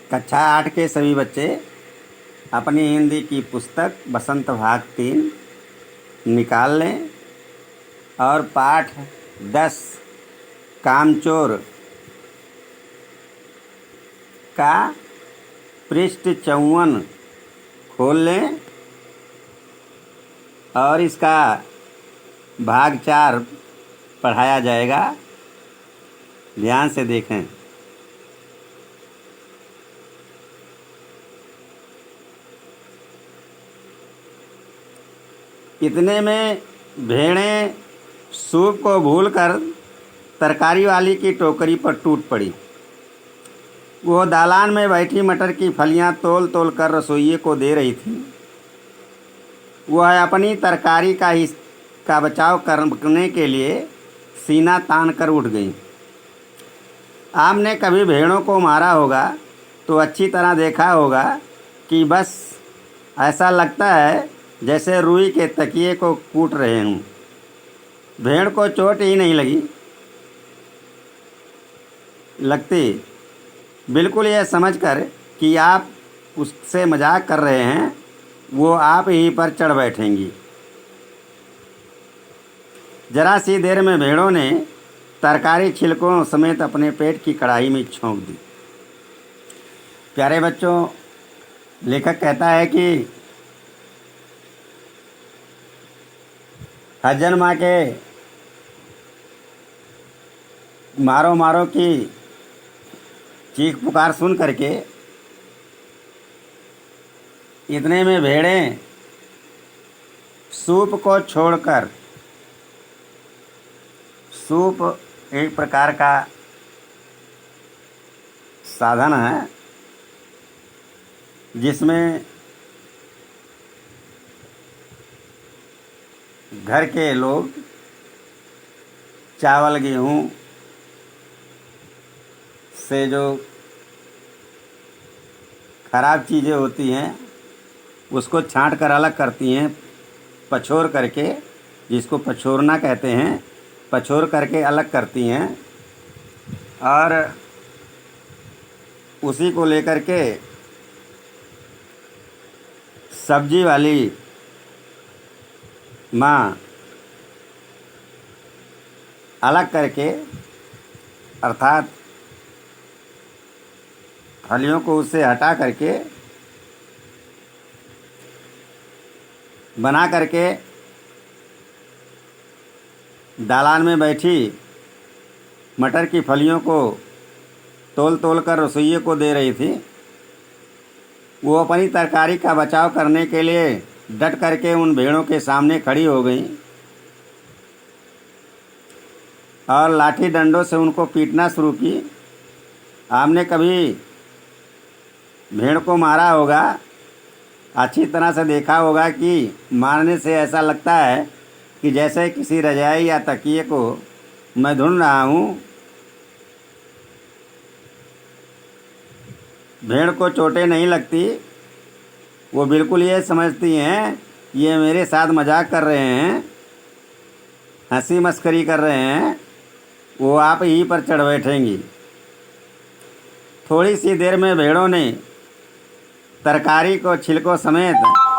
कक्षा 8 के सभी बच्चे अपनी हिंदी की पुस्तक बसंत भाग 3 निकाल लें और पाठ 10 कामचोर का पृष्ठ 54 खोल लें और इसका भाग 4 पढ़ाया जाएगा। ध्यान से देखें। इतने में भेड़ें सूप को भूलकर तरकारी वाली की टोकरी पर टूट पड़ी। वो दालान में बैठी मटर की फलियां तोल तोल कर रसोइये को दे रही थी। वह अपनी तरकारी का बचाव करने के लिए सीना तान कर उठ गई। आपने कभी भेड़ों को मारा होगा तो अच्छी तरह देखा होगा कि बस ऐसा लगता है जैसे रुई के तकिए को कूट रहे हूँ। भेड़ को चोट ही नहीं लगती। बिल्कुल यह समझकर कि आप उससे मजाक कर रहे हैं, वो आप ही पर चढ़ बैठेंगी। जरा सी देर में भेड़ों ने तरकारी छिलकों समेत अपने पेट की कढ़ाई में छोंक दी। प्यारे बच्चों, लेखक कहता है कि हजन माँ के मारो मारो की चीख पुकार सुन करके इतने में भेड़ें सूप को छोड़कर, सूप एक प्रकार का साधन है जिसमें घर के लोग चावल गेहूँ से जो खराब चीज़ें होती हैं उसको छांट कर अलग करती हैं, पछोर करके, जिसको पछोरना कहते हैं, पछोर करके अलग करती हैं और उसी को लेकर के सब्जी वाली माँ अलग करके, अर्थात फलियों को उससे हटा करके बना करके दालान में बैठी मटर की फलियों को तोल तोल कर रसोइये को दे रही थी। वो अपनी तरकारी का बचाव करने के लिए डट करके उन भेड़ों के सामने खड़ी हो गई और लाठी डंडों से उनको पीटना शुरू की। आपने कभी भेड़ को मारा होगा, अच्छी तरह से देखा होगा कि मारने से ऐसा लगता है कि जैसे किसी रजाई या तकिए को मैं ढूंढ रहा हूँ। भेड़ को चोटें नहीं लगती। वो बिल्कुल ये समझती हैं ये मेरे साथ मजाक कर रहे हैं, हंसी मस्करी कर रहे हैं, वो आप ही पर चढ़ बैठेंगी। थोड़ी सी देर में भेड़ों ने तरकारी को छिलकों समेत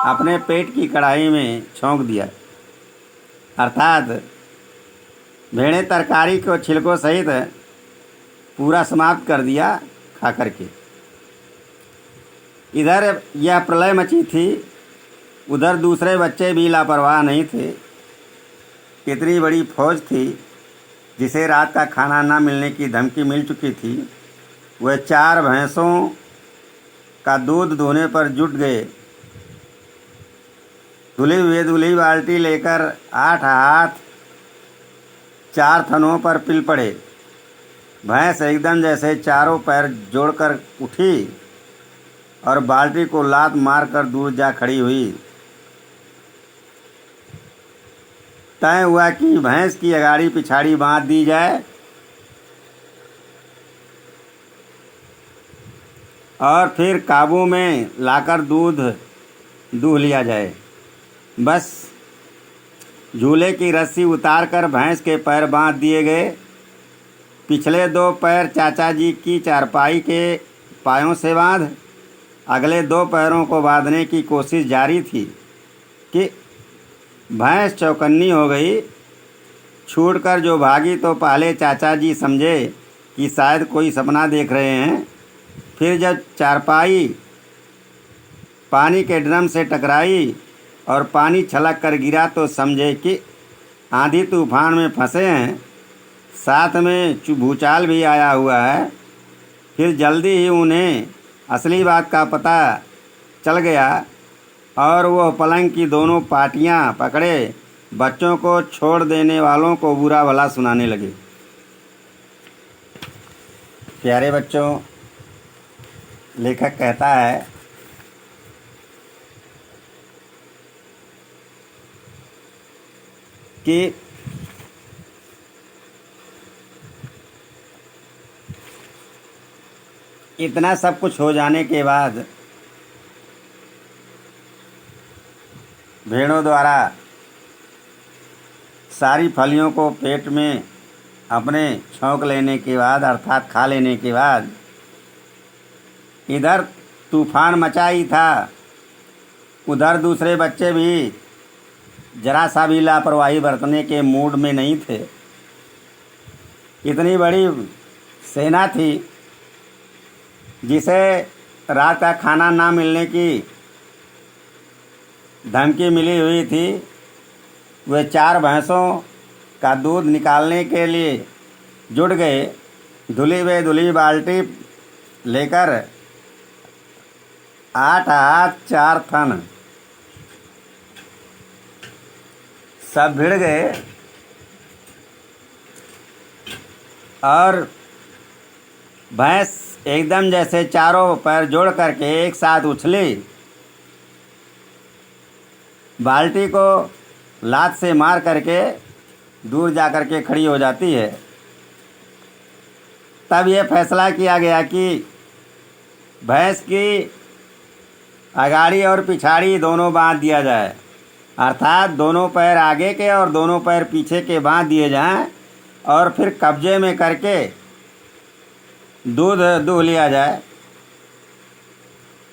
अपने पेट की कढ़ाई में छोंक दिया। अर्थात भेड़ें तरकारी को छिलकों सहित पूरा समाप्त कर दिया खा करके। इधर यह प्रलय मची थी, उधर दूसरे बच्चे भी लापरवाह नहीं थे। इतनी बड़ी फौज थी जिसे रात का खाना न मिलने की धमकी मिल चुकी थी। वह 4 भैंसों का दूध धोने पर जुट गए। धुली बाल्टी लेकर 8 हाथ 4 थनों पर पिल पड़े। भैंस एकदम जैसे चारों पैर जोड़कर उठी और बाल्टी को लात मारकर दूर जा खड़ी हुई। तय हुआ कि भैंस की अगाड़ी पिछाड़ी बांध दी जाए और फिर काबू में लाकर दूध दूह लिया जाए। बस झूले की रस्सी उतारकर भैंस के पैर बांध दिए गए। पिछले 2 पैर चाचा जी की चारपाई के पायों से बांध। अगले 2 पैरों को बांधने की कोशिश जारी थी कि भैंस चौकन्नी हो गई। छूटकर जो भागी तो पहले चाचा जी समझे कि शायद कोई सपना देख रहे हैं। फिर जब चारपाई पानी के ड्रम से टकराई और पानी छलक कर गिरा तो समझे कि आंधी तूफान में फंसे हैं, साथ में भूचाल भी आया हुआ है। फिर जल्दी ही उन्हें असली बात का पता चल गया और वह पलंग की दोनों पाटियां पकड़े बच्चों को छोड़ देने वालों को बुरा भला सुनाने लगे। प्यारे बच्चों, लेखक कहता है कि इतना सब कुछ हो जाने के बाद भेड़ों द्वारा सारी फलियों को पेट में अपने छौंक लेने के बाद अर्थात खा लेने के बाद इधर तूफान मचा ही था, उधर दूसरे बच्चे भी जरा सा भी लापरवाही बरतने के मूड में नहीं थे। इतनी बड़ी सेना थी जिसे रात का खाना ना मिलने की धमकी मिली हुई थी। वे 4 भैंसों का दूध निकालने के लिए जुट गए। धुली बाल्टी लेकर 8 हाथ 4 थन सब भिड़ गए और भैंस एकदम जैसे चारों पैर जोड़ करके एक साथ उछली, बाल्टी को लात से मार करके दूर जा कर के खड़ी हो जाती है। तब यह फैसला किया गया कि भैंस की अगाड़ी और पिछाड़ी दोनों बांध दिया जाए, अर्थात दोनों पैर आगे के और दोनों पैर पीछे के बांध दिए जाएं और फिर कब्जे में करके दूध दूह लिया जाए।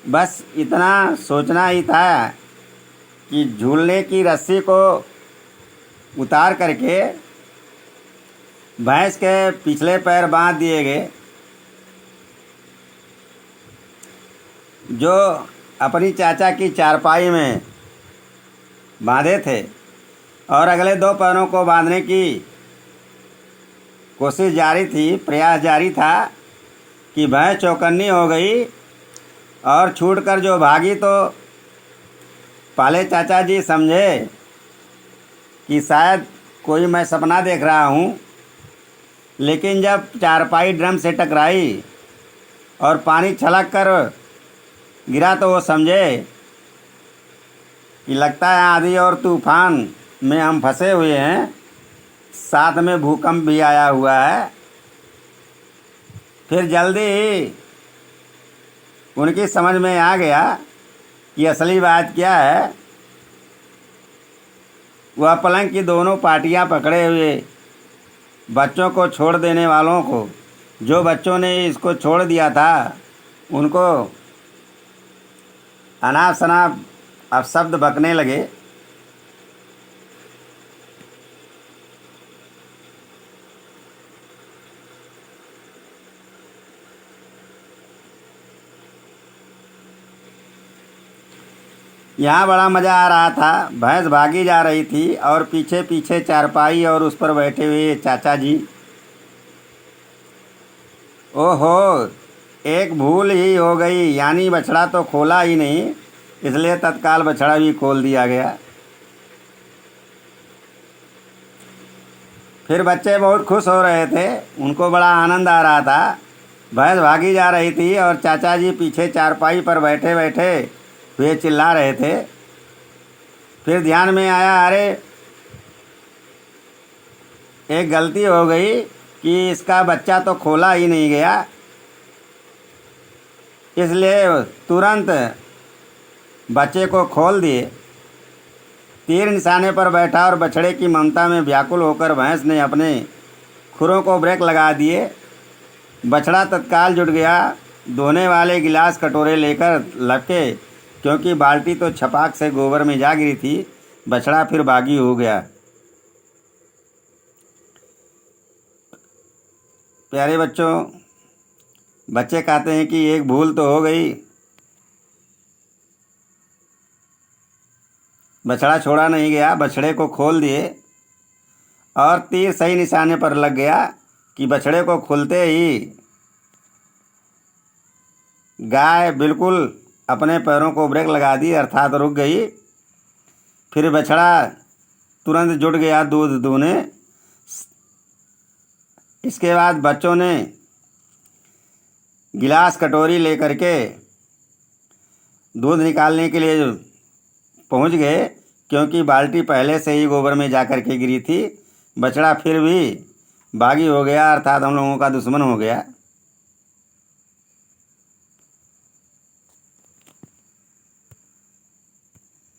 बस इतना सोचना ही था कि झूलने की रस्सी को उतार करके भैंस के पिछले पैर बांध दिए गए। जो अपनी चाचा की चारपाई में बांधे थे और अगले 2 पैरों को बांधने की कोशिश जारी थी, प्रयास जारी था कि भैंस चौकन्नी हो गई और छूटकर जो भागी तो पहले चाचा जी समझे कि शायद कोई मैं सपना देख रहा हूँ। लेकिन जब चारपाई ड्रम से टकराई और पानी छलक कर गिरा तो वो समझे कि लगता है आंधी और तूफान में हम फंसे हुए हैं, साथ में भूकंप भी आया हुआ है। फिर जल्दी ही उनकी समझ में आ गया कि असली बात क्या है। वह पलंग की दोनों पाटियां पकड़े हुए बच्चों को छोड़ देने वालों को, जो बच्चों ने इसको छोड़ दिया था, उनको अनाप शनाप अपशब्द बकने लगे। यहाँ बड़ा मज़ा आ रहा था। भैंस भागी जा रही थी और पीछे पीछे चारपाई और उस पर बैठे हुए चाचा जी। ओहो, एक भूल ही हो गई, यानी बछड़ा तो खोला ही नहीं, इसलिए तत्काल बछड़ा भी खोल दिया गया। फिर बच्चे बहुत खुश हो रहे थे, उनको बड़ा आनंद आ रहा था। भैंस भागी जा रही थी और चाचा जी पीछे चारपाई पर बैठे बैठे वे चिल्ला रहे थे। फिर ध्यान में आया, अरे एक गलती हो गई कि इसका बच्चा तो खोला ही नहीं गया। इसलिए तुरंत बच्चे को खोल दिए। तीर निशाने पर बैठा और बछड़े की ममता में व्याकुल होकर भैंस ने अपने खुरों को ब्रेक लगा दिए। बछड़ा तत्काल जुट गया धोने वाले गिलास कटोरे लेकर लपके, क्योंकि बाल्टी तो छपाक से गोबर में जा गिरी थी। बछड़ा फिर बागी हो गया। प्यारे बच्चों, बच्चे कहते हैं कि एक भूल तो हो गई। बछड़ा छोड़ा नहीं गया, बछड़े को खोल दिए और तीर सही निशाने पर लग गया कि बछड़े को खुलते ही गाय बिल्कुल अपने पैरों को ब्रेक लगा दी, अर्थात रुक गई। फिर बछड़ा तुरंत जुट गया दूध दूने। इसके बाद बच्चों ने गिलास कटोरी लेकर के दूध निकालने के लिए पहुंच गए, क्योंकि बाल्टी पहले से ही गोबर में जा कर के गिरी थी। बछड़ा फिर भी बागी हो गया, अर्थात हम लोगों का दुश्मन हो गया।